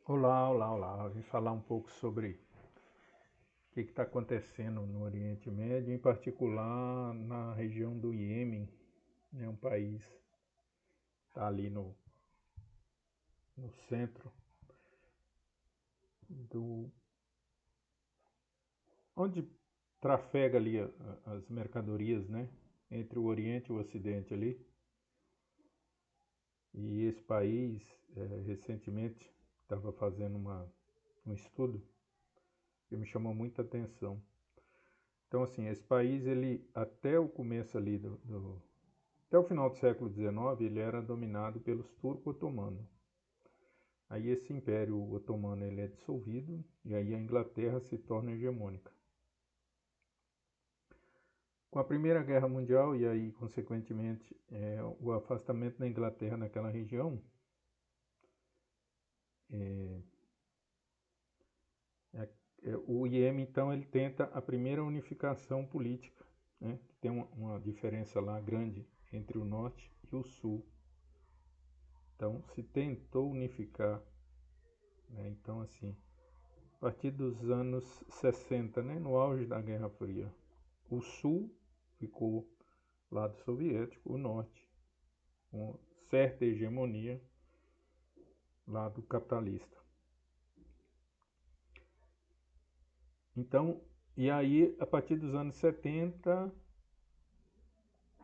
Olá, olá, olá. Eu vim falar um pouco sobre o que está acontecendo no Oriente Médio, em particular na região do Iêmen, né, um país que está ali no centro do onde trafega ali as mercadorias, né, entre o Oriente e o Ocidente ali. E esse país recentemente estava fazendo um estudo que me chamou muita atenção. Então, assim, esse país, ele até o começo ali até o final do século XIX, ele era dominado pelos turco-otomanos. Aí esse império otomano ele é dissolvido e aí a Inglaterra se torna hegemônica. Com a Primeira Guerra Mundial e aí, consequentemente, o afastamento da Inglaterra naquela região, é, o Iêmen, então, ele tenta a primeira unificação política, né? Tem uma diferença lá grande entre o norte e o sul. Então, se tentou unificar, né? Então, assim, a partir dos anos 60, né, no auge da Guerra Fria, o sul ficou lado soviético, o norte com certa hegemonia lado capitalista. Então, e aí a partir dos anos 70,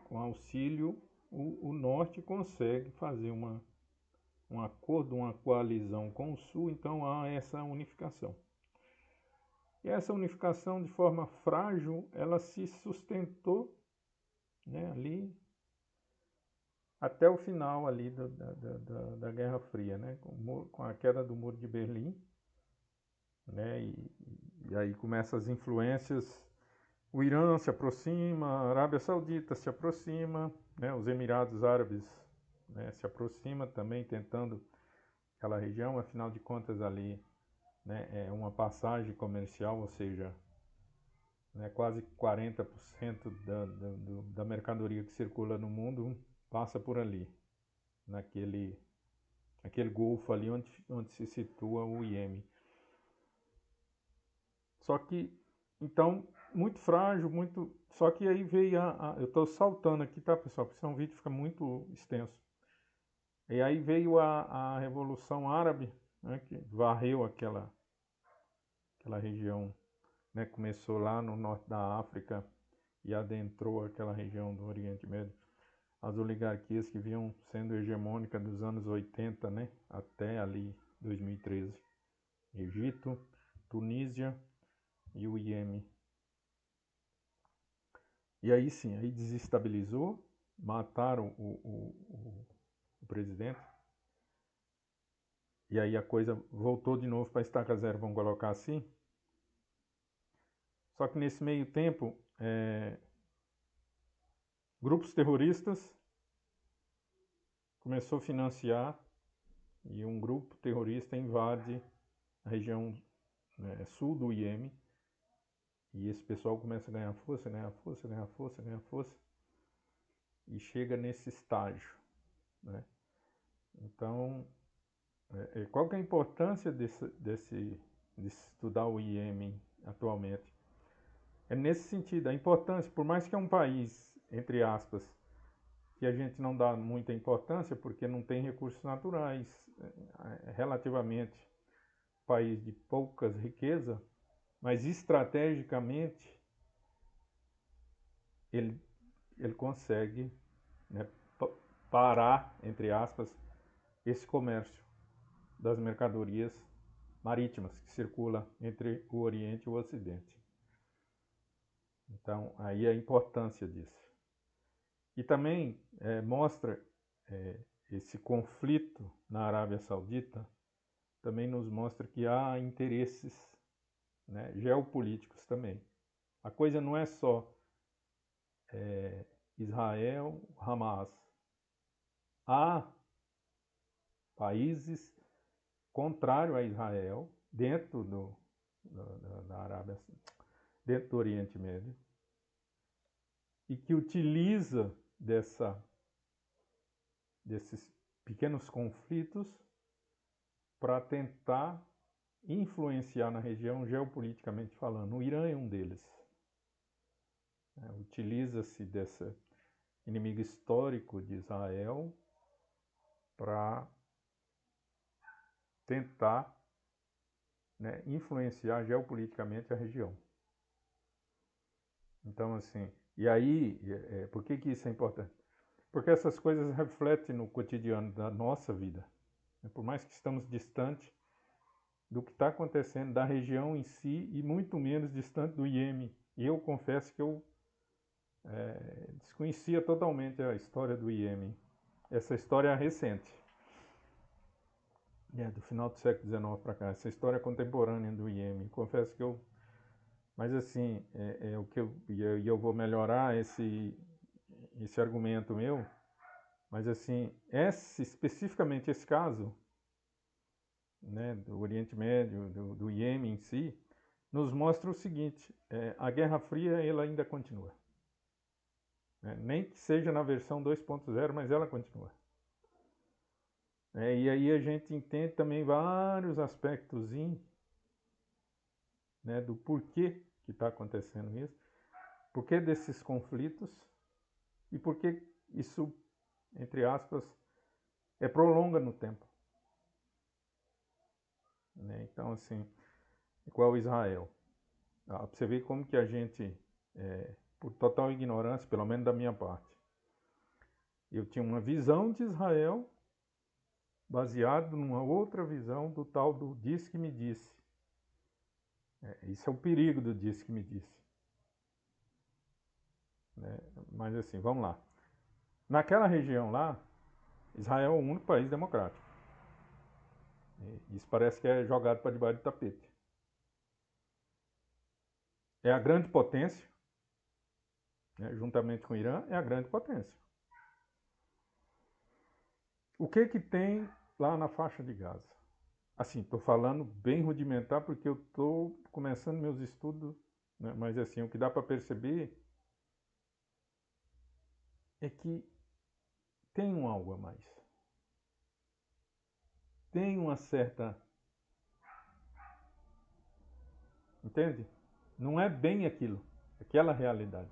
com auxílio, o norte consegue fazer um acordo, uma coalizão com o sul, então há essa unificação. E essa unificação, de forma frágil, ela se sustentou, né, ali até o final ali da Guerra Fria, né, com a queda do Muro de Berlim, né, e aí começam as influências. O Irã se aproxima, a Arábia Saudita se aproxima, né, os Emirados Árabes, né, se aproxima também tentando aquela região, afinal de contas ali, né, é uma passagem comercial, ou seja, né, quase 40% da mercadoria que circula no mundo passa por ali, aquele golfo ali onde se situa o Iêmen. Só que, então, muito frágil, muito. Só que aí veio eu estou saltando aqui, tá, pessoal? Porque senão o vídeo fica muito extenso. E aí veio a Revolução Árabe, né, que varreu aquela região, né, começou lá no norte da África e adentrou aquela região do Oriente Médio. As oligarquias que vinham sendo hegemônicas dos anos 80, né, até ali 2013. Egito, Tunísia e o Iêmen. E aí sim, aí desestabilizou, mataram o presidente. E aí a coisa voltou de novo para estaca zero, vamos colocar assim. Só que nesse meio tempo, grupos terroristas começou a financiar e um grupo terrorista invade a região, né, sul do Iêmen. E esse pessoal começa a ganhar força, ganhar força, ganhar força, ganhar força. E chega nesse estágio, né? Então, qual que é a importância de estudar o Iêmen atualmente? É nesse sentido, a importância, por mais que é um país, entre aspas, que a gente não dá muita importância porque não tem recursos naturais, relativamente país de poucas riquezas, mas estrategicamente ele, ele consegue, né, parar, entre aspas, esse comércio das mercadorias marítimas que circula entre o Oriente e o Ocidente. Então, aí a importância disso. E também mostra esse conflito na Arábia Saudita, também nos mostra que há interesses, né, geopolíticos também. A coisa não é só Israel, Hamas. Há países contrários a Israel dentro da Arábia, dentro do Oriente Médio, e que utiliza desses pequenos conflitos para tentar influenciar na região geopoliticamente falando. O Irã é um deles. Utiliza-se desse inimigo histórico de Israel para tentar, né, influenciar geopoliticamente a região. Então, assim, e aí, por que isso é importante? Porque essas coisas refletem no cotidiano da nossa vida. Por mais que estamos distantes do que está acontecendo da região em si e muito menos distante do Iêmen. E eu confesso que eu desconhecia totalmente a história do Iêmen. Essa história é recente. Do final do século XIX para cá. Essa história contemporânea do Iêmen. Confesso que eu... Mas assim, o que eu vou melhorar esse argumento meu. Mas assim, especificamente esse caso, né, do Oriente Médio, do Iêmen em si, nos mostra o seguinte: a Guerra Fria ela ainda continua. Nem que seja na versão 2.0, mas ela continua. E aí a gente entende também vários aspectos, né, do porquê que está acontecendo isso, porquê desses conflitos e porquê isso, entre aspas, prolonga no tempo. Então, assim, igual Israel. Para você ver como que a gente, por total ignorância, pelo menos da minha parte, eu tinha uma visão de Israel baseado numa outra visão do tal do diz que me disse. Isso é o perigo do diz que me disse. Mas assim, vamos lá. Naquela região lá, Israel é o único país democrático. Isso parece que é jogado para debaixo do tapete. É a grande potência, né, juntamente com o Irã, é a grande potência. O que tem lá na faixa de Gaza? Assim, estou falando bem rudimentar porque eu estou começando meus estudos, né, mas assim, o que dá para perceber é que tem um algo a mais. Tem uma certa... Entende? Não é bem aquilo, aquela realidade.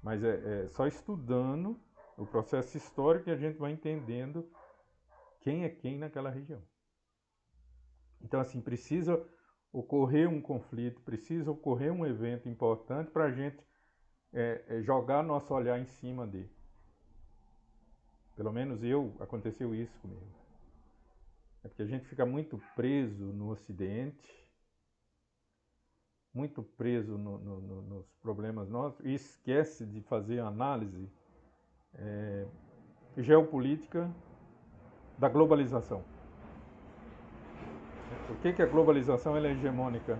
Mas é só estudando o processo histórico que a gente vai entendendo quem é quem naquela região. Então, assim, precisa ocorrer um conflito, precisa ocorrer um evento importante para a gente jogar nosso olhar em cima dele. Pelo menos aconteceu isso comigo. É porque a gente fica muito preso no Ocidente, muito preso nos problemas nossos e esquece de fazer análise geopolítica da globalização. Por que a globalização ela é hegemônica?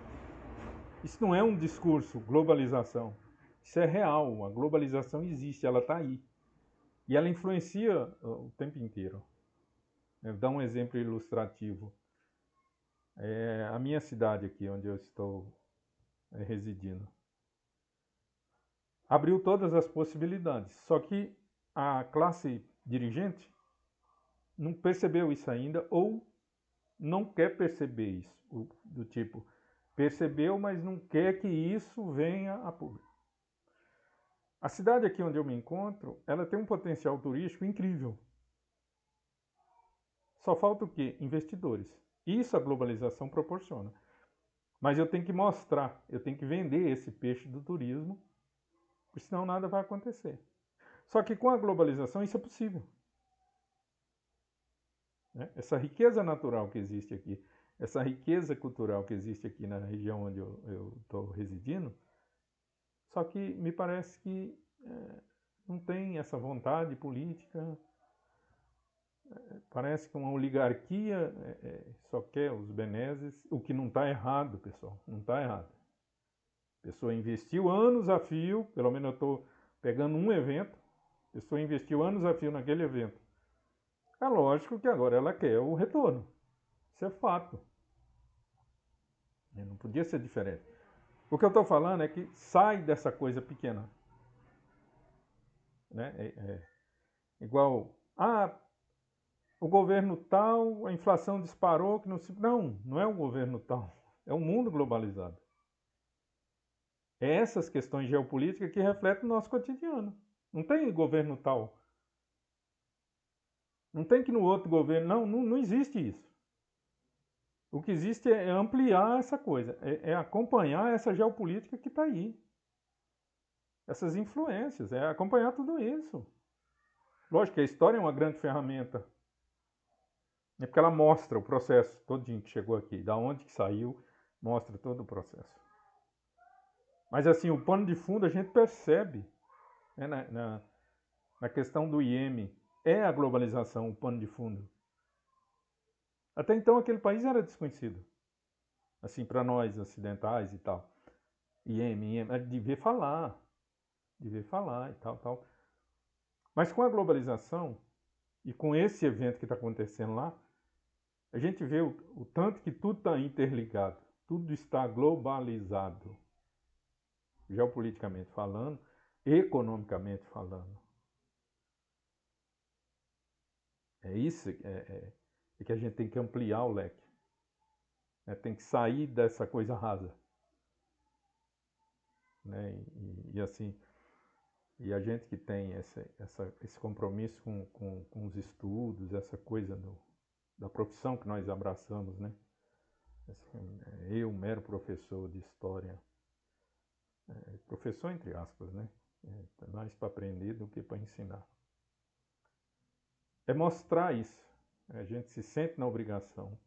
Isso não é um discurso, globalização. Isso é real, a globalização existe, ela está aí. E ela influencia o tempo inteiro. Eu vou dar um exemplo ilustrativo. A minha cidade aqui, onde eu estou residindo, abriu todas as possibilidades. Só que a classe dirigente não percebeu isso ainda ou não quer perceber isso. Do tipo, percebeu, mas não quer que isso venha a público. A cidade aqui onde eu me encontro, ela tem um potencial turístico incrível. Só falta o quê? Investidores. Isso a globalização proporciona. Mas eu tenho que mostrar, eu tenho que vender esse peixe do turismo, porque senão nada vai acontecer. Só que com a globalização isso é possível. Essa riqueza natural que existe aqui, essa riqueza cultural que existe aqui na região onde eu estou residindo, só que me parece que não tem essa vontade política. Parece que uma oligarquia só quer os benesses, o que não está errado, pessoal, não está errado. A pessoa investiu anos a fio, pelo menos eu estou pegando um evento, a pessoa investiu anos a fio naquele evento. É lógico que agora ela quer o retorno. Isso é fato. Não podia ser diferente. O que eu estou falando é que sai dessa coisa pequena. Igual, o governo tal, a inflação disparou, que não se... Não é o governo tal, é o mundo globalizado. É essas questões geopolíticas que refletem o nosso cotidiano. Não tem governo tal. Não tem que no outro governo... Não existe isso. O que existe é ampliar essa coisa, é acompanhar essa geopolítica que está aí. Essas influências, é acompanhar tudo isso. Lógico que a história é uma grande ferramenta. É porque ela mostra o processo todinho que chegou aqui, da onde que saiu, mostra todo o processo. Mas assim, o pano de fundo a gente percebe, né, na questão do IEM, é a globalização o pano de fundo. Até então aquele país era desconhecido, assim, para nós ocidentais e tal. IEM, devia falar e tal. Mas com a globalização e com esse evento que está acontecendo lá, a gente vê o tanto que tudo está interligado, tudo está globalizado, geopoliticamente falando, economicamente falando. É isso que a gente tem que ampliar o leque. Tem que sair dessa coisa rasa. Né? E assim, e a gente que tem esse compromisso com os estudos, essa coisa da profissão que nós abraçamos, né? Assim, eu, mero professor de história, professor entre aspas, né? Mais para aprender do que para ensinar. É mostrar isso. A gente se sente na obrigação,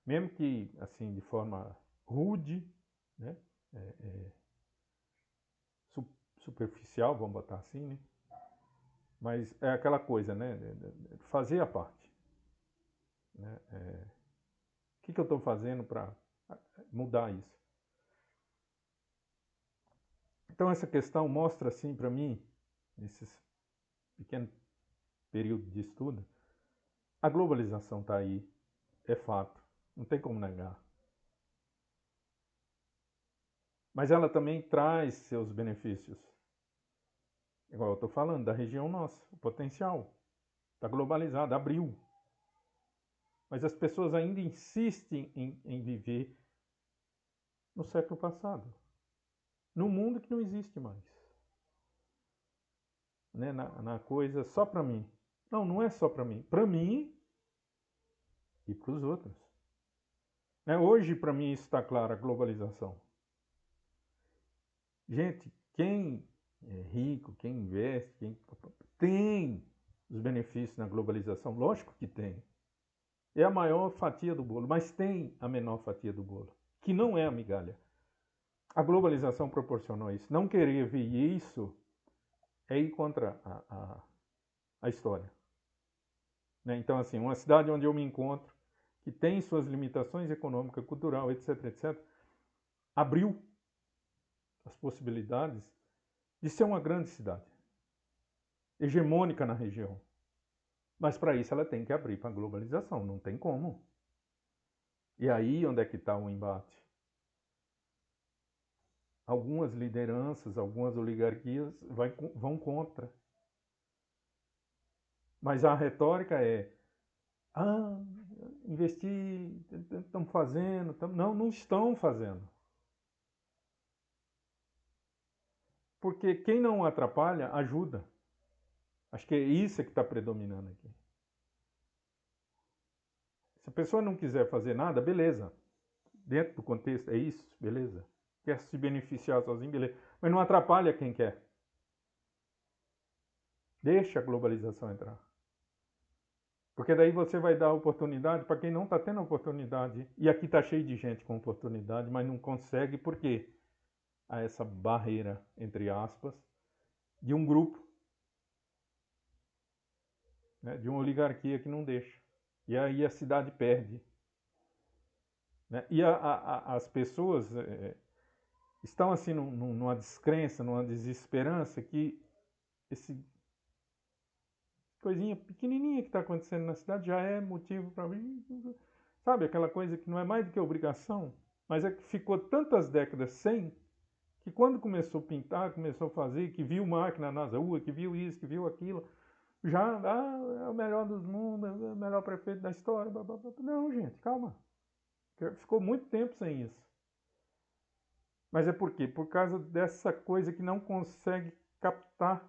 mesmo que assim de forma rude, né? Superficial, vamos botar assim, né? Mas é aquela coisa, né? Fazer a parte. Né? O que eu estou fazendo para mudar isso? Então essa questão mostra assim para mim, nesses pequenos períodos de estudo, a globalização está aí, é fato, não tem como negar. Mas ela também traz seus benefícios. Igual eu estou falando da região nossa, o potencial está globalizado, abriu. Mas as pessoas ainda insistem em viver no século passado, num mundo que não existe mais. Né? Na coisa só para mim. Não é só para mim. Para mim e para os outros. Né? Hoje, para mim, isso está claro, a globalização. Gente, quem é rico, quem investe, quem tem os benefícios na globalização, lógico que tem. É a maior fatia do bolo, mas tem a menor fatia do bolo, que não é a migalha. A globalização proporcionou isso. Não querer ver isso é ir contra a história. Né? Então, assim, uma cidade onde eu me encontro, que tem suas limitações econômicas, cultural, etc., abriu as possibilidades de ser uma grande cidade, hegemônica na região. Mas para isso ela tem que abrir para a globalização, não tem como. E aí onde é que está o embate? Algumas lideranças, algumas oligarquias vão contra. Mas a retórica é: investir, estão fazendo. Não estão fazendo. Porque quem não atrapalha, ajuda. Acho que é isso que está predominando aqui. Se a pessoa não quiser fazer nada, beleza. Dentro do contexto, é isso, beleza. Quer se beneficiar sozinho, beleza. Mas não atrapalha quem quer. Deixa a globalização entrar. Porque daí você vai dar oportunidade para quem não está tendo oportunidade. E aqui está cheio de gente com oportunidade, mas não consegue. Por quê? Há essa barreira, entre aspas, de um grupo, né, de uma oligarquia que não deixa. E aí a cidade perde. Né? E as pessoas estão assim numa descrença, numa desesperança que esse coisinha pequenininha que está acontecendo na cidade já é motivo para mim, sabe, aquela coisa que não é mais do que obrigação, mas é que ficou tantas décadas sem, que quando começou a pintar, começou a fazer, que viu máquina nas ruas, que viu isso, que viu aquilo, já é o melhor dos mundos, é o melhor prefeito da história. Blá, blá, blá. Não, gente, calma. Ficou muito tempo sem isso. Mas é por quê? Por causa dessa coisa que não consegue captar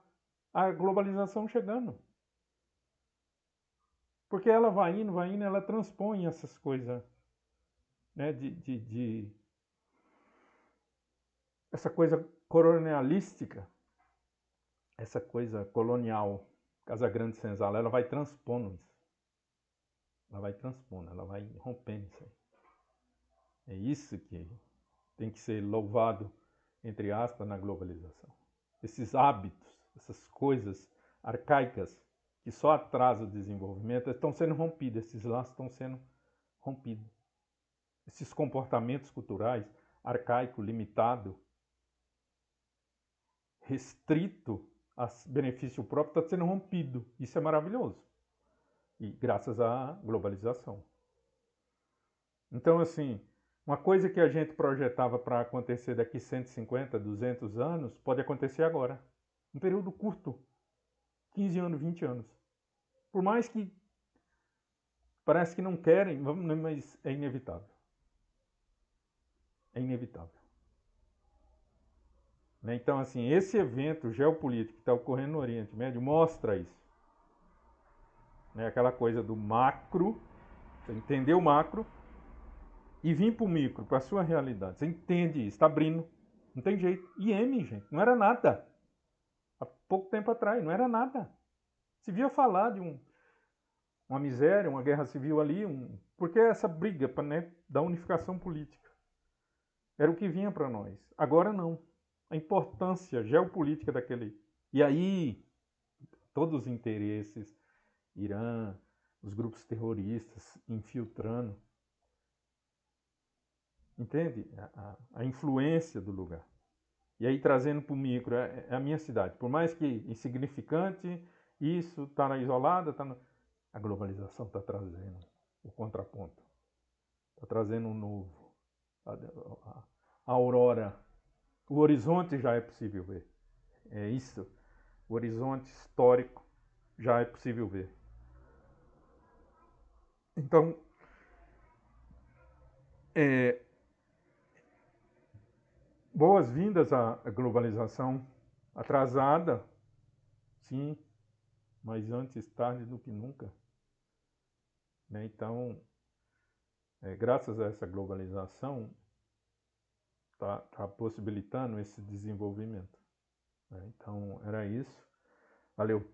a globalização chegando. Porque ela vai indo, ela transpõe essas coisas, né, essa coisa colonialística, essa coisa colonial, Casa Grande Senzala, ela vai transpondo isso. Ela vai rompendo isso aí. É isso que tem que ser louvado, entre aspas, na globalização. Esses hábitos, essas coisas arcaicas que só atrasam o desenvolvimento estão sendo rompidos, esses laços estão sendo rompidos. Esses comportamentos culturais arcaico, limitado, restrito a benefício próprio está sendo rompido. Isso é maravilhoso. E graças à globalização. Então, assim, uma coisa que a gente projetava para acontecer daqui 150, 200 anos, pode acontecer agora. Um período curto. 15 anos, 20 anos. Por mais que parece que não querem, mas é inevitável. É inevitável. Então, assim, esse evento geopolítico que está ocorrendo no Oriente Médio mostra isso. Aquela coisa do macro, você entender o macro e vir para o micro, para a sua realidade. Você entende isso, está abrindo. Não tem jeito. IEM, gente, não era nada. Há pouco tempo atrás, não era nada. Se via falar de uma miséria, uma guerra civil ali, porque essa briga da unificação política era o que vinha para nós. Agora não. A importância geopolítica daquele. E aí, todos os interesses, Irã, os grupos terroristas infiltrando. Entende? A influência do lugar. E aí trazendo para o micro, é a minha cidade. Por mais que insignificante, isso está isolada, a globalização está trazendo o contraponto. Está trazendo um novo. A aurora. O horizonte já é possível ver. É isso. O horizonte histórico já é possível ver. Então, boas-vindas à globalização atrasada, sim, mas antes tarde do que nunca. Então, graças a essa globalização, está possibilitando esse desenvolvimento. Então, era isso. Valeu.